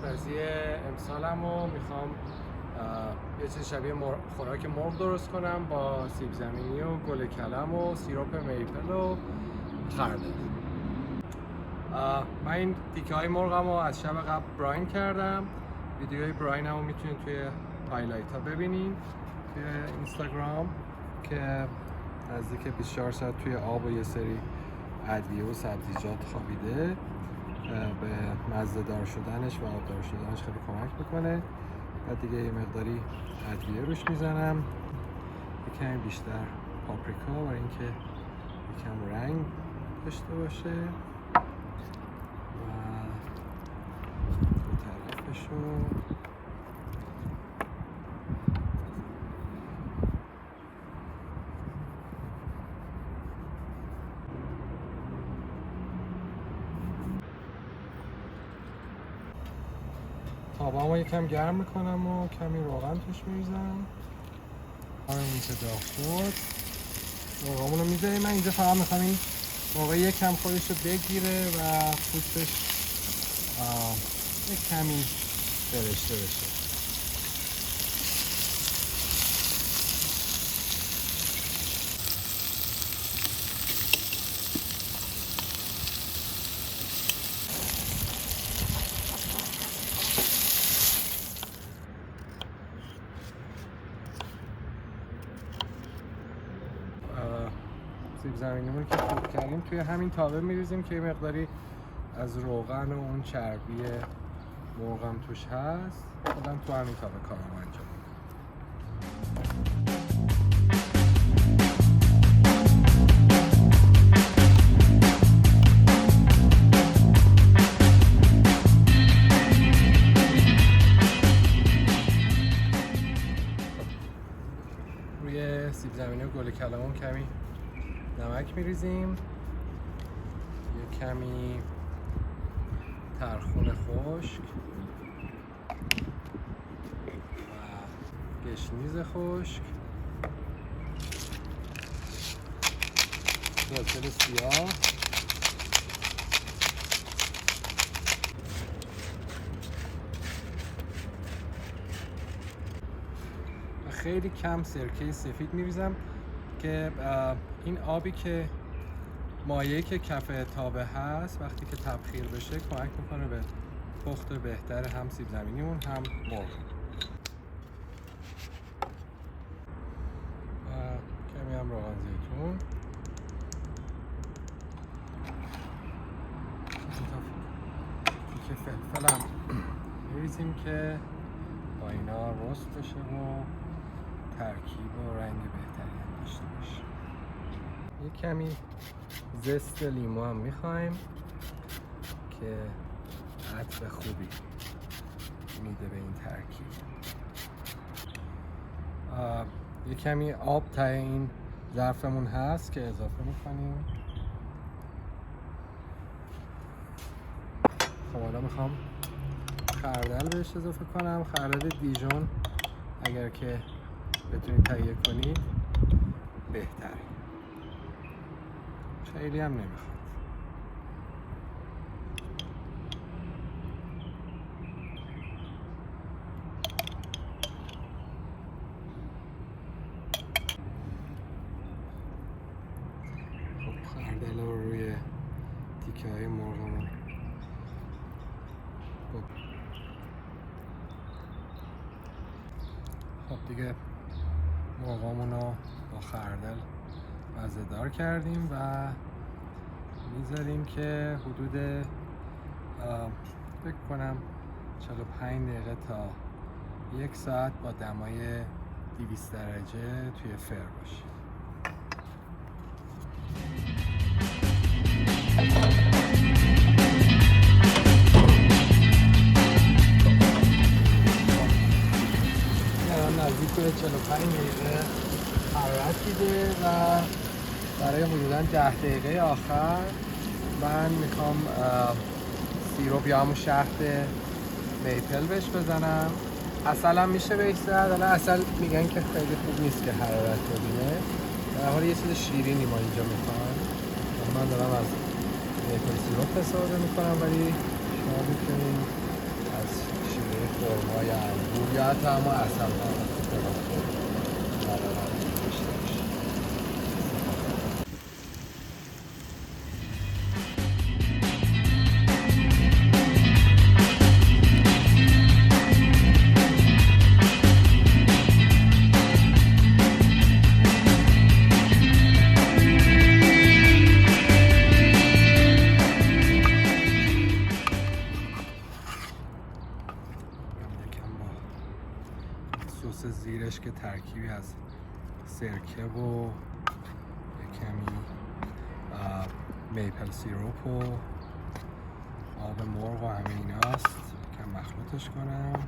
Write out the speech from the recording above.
آشپزی امسالم رو میخوام یه چیز شبیه خوراک مرغ درست کنم با سیب زمینی و گل کلم و سیرپ میپل و خردل. من این تیکه های مرغم رو از شب قبل براین کردم. ویدیوی براینم رو میتونید توی هایلایت ها ببینید توی اینستاگرام که نزدیک 24 ساعت توی آب و یه سری ادویه و سبزیجات خوابیده به مزه دار شدنش و آبدار شدنش خیلی کمک میکنه. بعد دیگه یه مقداری ادویه روش میزنم، یه کمی بیشتر پاپریکا برای اینکه یکم رنگ داشته باشه و دو طرفشو تابه‌مو یکم گرم میکنم و کمی روغن توش میریزم. همین که داغ شد روغنمون رو میذاریم. من اینجا فقط میخوام این موقع یکم خودش رو بگیره و پوستش یک کمی برشته بشه. سیب زمینیمون که خورد کردیم توی همین تاوه میریزیم که یه مقداری از روغن و اون چربی مرغم توش هست. خودم تو همین تاوه کارم انجام روی سیب زمینی و گل کلمون کمی نمک میریزیم، یه کمی ترخون خشک و گشنیز خشک، فلفل سیاه، و خیلی کم سرکه سفید میریزم که این آبی که مایعی که کف تابه هست وقتی که تبخیر بشه کمک میکنه به پخت بهتر هم سیب زمینیمون هم مرغ. و کمی هم روغن زیتون، تیکه فلفل هم میریزیم که با اینا رست بشه و ترکیب و رنگ بهتری هم داشته باشه. یک کمی زست لیمو هم میخوایم که عطر خوبی میده به این ترکیب. یک کمی آب ته این ظرفمون هست که اضافه میکنیم. خب حالا میخوام خردل بهش اضافه کنم. خردل دیژون اگر که بتونید تهیه کنید بهتره، خیلی هم نمیخواد. خب خردل رو روی تیکه های مرغمون خب دیگه مرغمون رو با خردل مزه دار کردیم و میذاریم که حدود فکر کنم 45 دقیقه تا 1 ساعت با دمای 200 درجه توی فر باشه. نزدیک به 45 دقیقه حرارت دیده و برای حدوداً 10 دقیقه آخر من میخوام سیروپ یا همون شهد میپل بهش بزنم. عسل هم میشه بهش زد، حالا عسل میگن که خیلی خوب نیست که حرارت ببینه، در حال یه چیز شیرینی ما اینجا میخوایم. من دارم از میپل سیروپ استفاده میکنم ولی شما میتونید از سرمای انگور یا حتی همه عسل ها سس زیرش که ترکیبی از سرکه و یه کمی میپل سیروپ و آب مرغ و همه ایناست که مخلوطش کنم.